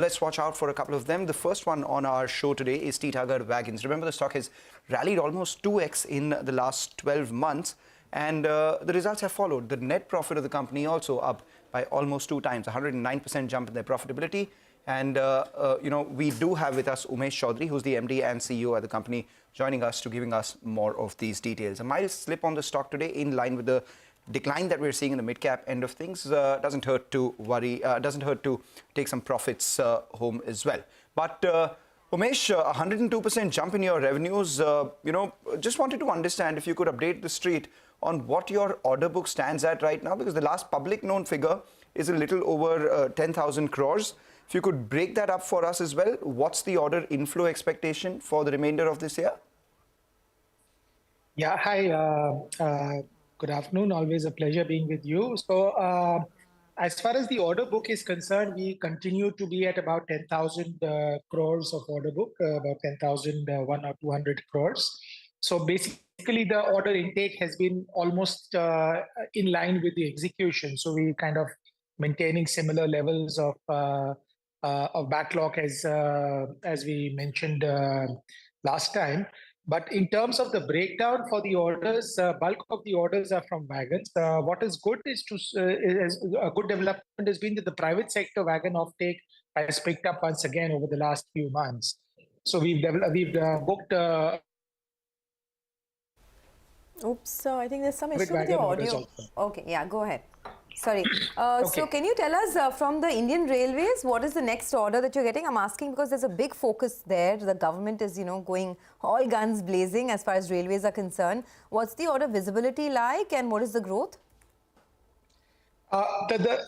Let's watch out for a couple of them. The first one on our show today is Titagarh Wagons. Remember, the stock has rallied almost 2x in the last 12 months, and the results have followed. The net profit of the company also up by almost 2 times, 109% jump in their profitability. And, we do have with us Umesh Chowdhary, who's the MD and CEO at the company, joining us to giving us more of these details. A mild slip on the stock today in line with the decline that we're seeing in the mid-cap end of things. Doesn't hurt to worry, doesn't hurt to take some profits home as well. But Umesh, 102% jump in your revenues. Just wanted to understand if you could update the street on what your order book stands at right now, because the last public known figure is a little over 10,000 crores. If you could break that up for us as well, what's the order inflow expectation for the remainder of this year? Yeah, hi. Good afternoon. Always a pleasure being with you. So as far as the order book is concerned, we continue to be at about 10,000 crores of order book, about 10,001 or 200 crores. So basically, the order intake has been almost in line with the execution. So we kind of maintaining similar levels of backlog as we mentioned last time. But in terms of the breakdown for the orders, bulk of the orders are from wagons. What is good is a good development has been that the private sector wagon offtake has picked up once again over the last few months. So we've booked. Oops, I think there's some issue with your audio. Okay, yeah, go ahead. Sorry. So can you tell us from the Indian Railways, what is the next order that you're getting? I'm asking because there's a big focus there. The government is, going all guns blazing as far as railways are concerned. What's the order visibility like and what is the growth?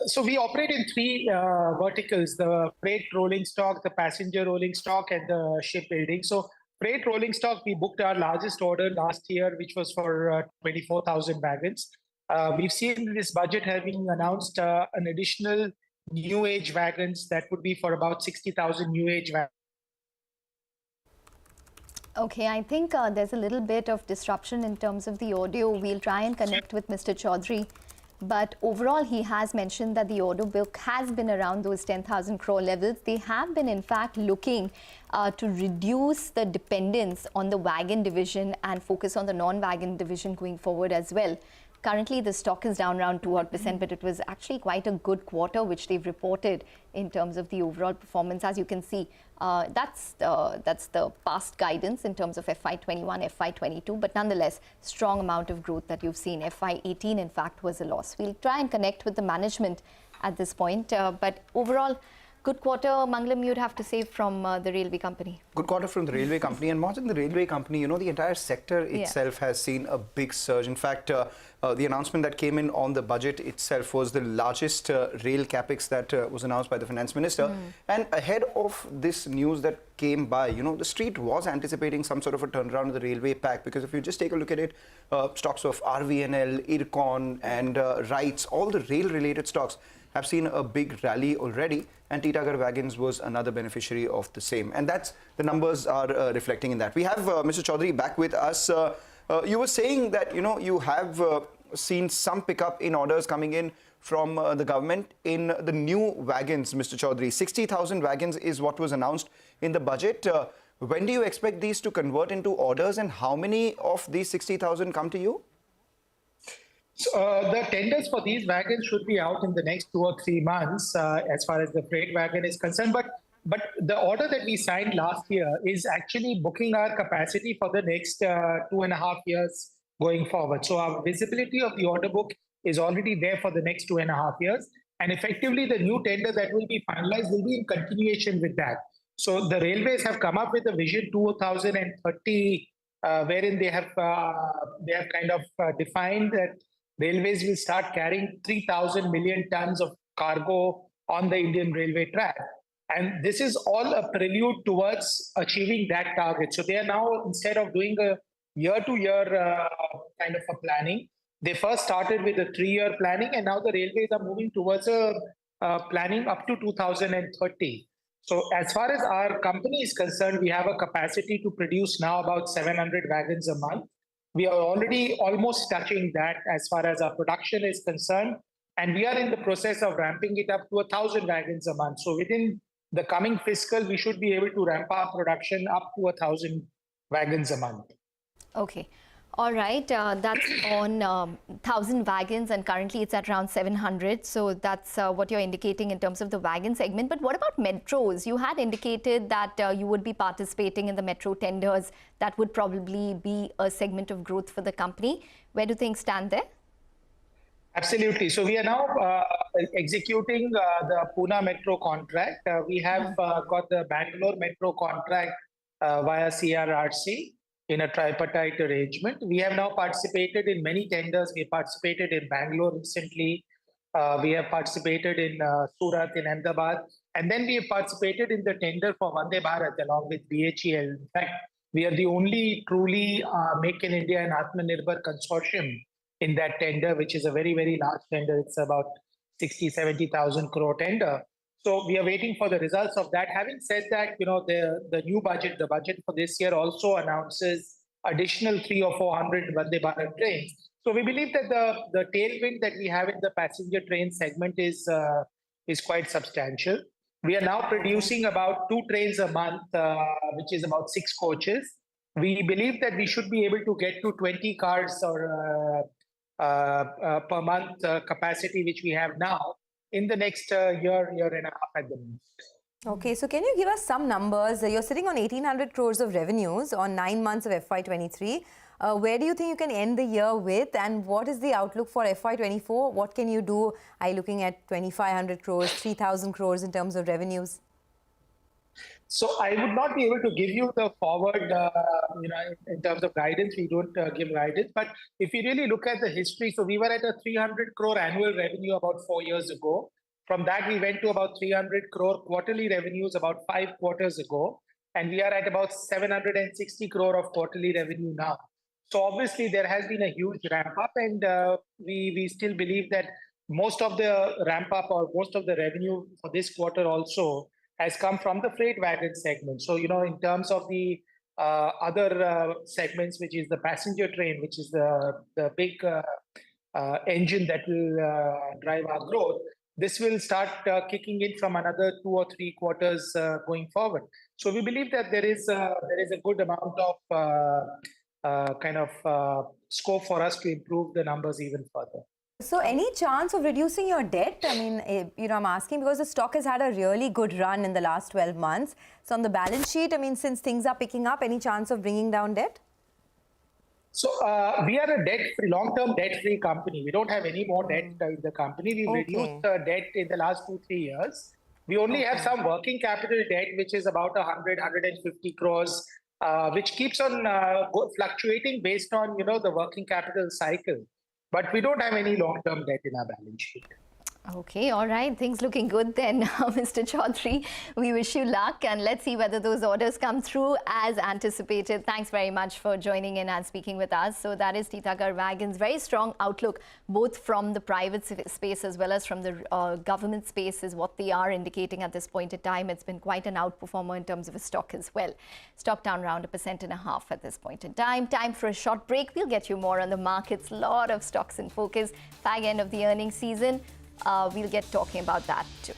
So we operate in 3 verticals: the freight rolling stock, the passenger rolling stock, and the shipbuilding. So freight rolling stock, we booked our largest order last year, which was for 24,000 wagons. We've seen this budget having announced an additional new age wagons that would be for about 60,000 new age wagons. Okay, I think there's a little bit of disruption in terms of the audio. We'll try and connect with Mr. Chowdhary. But overall, he has mentioned that the order book has been around those 10,000 crore levels. They have been, in fact, looking to reduce the dependence on the wagon division and focus on the non-wagon division going forward as well. Currently, the stock is down around 2%, but it was actually quite a good quarter, which they've reported in terms of the overall performance. As you can see, that's the past guidance in terms of FY21, FY22, but nonetheless, strong amount of growth that you've seen. FY18, in fact, was a loss. We'll try and connect with the management at this point, but overall, good quarter, Mangalam, you'd have to say, from the railway company. Good quarter from the railway company, and more than the railway company, the entire sector itself has seen a big surge. In fact, the announcement that came in on the budget itself was the largest rail capex that was announced by the finance minister. And ahead of this news that came by, the street was anticipating some sort of a turnaround in the railway pack, because if you just take a look at it, stocks of RVNL, IRCON and RITES, all the rail-related stocks have seen a big rally already, and Titagarh Wagons was another beneficiary of the same. And that's the numbers are reflecting in that. We have Mr. Chowdhary back with us. You were saying that, you have seen some pickup in orders coming in from the government in the new wagons, Mr. Chowdhary. 60,000 wagons is what was announced in the budget. When do you expect these to convert into orders, and how many of these 60,000 come to you? So the tenders for these wagons should be out in the next 2 or 3 months as far as the freight wagon is concerned. But the order that we signed last year is actually booking our capacity for the next 2.5 years going forward. So our visibility of the order book is already there for the next 2.5 years. And effectively, the new tender that will be finalized will be in continuation with that. So the railways have come up with a vision 2030, wherein they have kind of defined that railways will start carrying 3,000 million tons of cargo on the Indian railway track. And this is all a prelude towards achieving that target. So they are now, instead of doing a year-to-year kind of a planning, they first started with a 3-year planning, and now the railways are moving towards a planning up to 2030. So as far as our company is concerned, we have a capacity to produce now about 700 wagons a month. We are already almost touching that as far as our production is concerned. And we are in the process of ramping it up to 1,000 wagons a month. So within the coming fiscal, we should be able to ramp up production up to 1,000 wagons a month. Okay. All right, that's on 1,000 wagons, and currently it's at around 700. So that's what you're indicating in terms of the wagon segment. But what about metros? You had indicated that you would be participating in the metro tenders. That would probably be a segment of growth for the company. Where do things stand there? Absolutely. So we are now executing the Pune Metro contract. We have got the Bangalore Metro contract via CRRC in a tripartite arrangement. We have now participated in many tenders. We participated in Bangalore recently. We have participated in Surat, in Ahmedabad. And then we have participated in the tender for Vande Bharat along with BHEL. In fact, we are the only truly Make in India and Atmanirbhar consortium in that tender, which is a very, very large tender. It's about 70,000 crore tender. So we are waiting for the results of that. Having said that, the new budget, the budget for this year also announces additional 300 or 400 Vande Bharat trains. So we believe that the tailwind that we have in the passenger train segment is quite substantial. We are now producing about 2 trains a month, which is about 6 coaches. We believe that we should be able to get to 20 cars or per month capacity, which we have now, in the next year and a half at the most. Okay, so can you give us some numbers? You're sitting on 1,800 crores of revenues on 9 months of FY23. Where do you think you can end the year with, and what is the outlook for FY24? What can you do? Are you looking at 2,500 crores, 3,000 crores in terms of revenues? So I would not be able to give you the forward, in terms of guidance. We don't give guidance. But if you really look at the history, so we were at a 300 crore annual revenue about 4 years ago. From that, we went to about 300 crore quarterly revenues about 5 quarters ago. And we are at about 760 crore of quarterly revenue now. So obviously, there has been a huge ramp up. And we still believe that most of the ramp up or most of the revenue for this quarter also has come from the freight wagon segment. So, in terms of the other segments, which is the passenger train, which is the big engine that will drive our growth, this will start kicking in from another 2 or 3 quarters going forward. So we believe that there is a good amount of scope for us to improve the numbers even further. So any chance of reducing your debt? I mean, I'm asking because the stock has had a really good run in the last 12 months. So on the balance sheet, since things are picking up, any chance of bringing down debt? So we are a long-term debt-free company. We don't have any more debt in the company. We've reduced debt in the last 2-3 years. We only have some working capital debt, which is about 100-150 crores, which keeps on fluctuating based on, the working capital cycle. But we don't have any long-term debt in our balance sheet. Okay, all right. Things looking good then, Mr. Chowdhary. We wish you luck, and let's see whether those orders come through as anticipated. Thanks very much for joining in and speaking with us. So that is Titagarh Wagons. Very strong outlook, both from the private space as well as from the government space is what they are indicating at this point in time. It's been quite an outperformer in terms of a stock as well. Stock down around 1.5% at this point in time. Time for a short break. We'll get you more on the markets. A lot of stocks in focus. Fag end of the earnings season. We'll get talking about that too.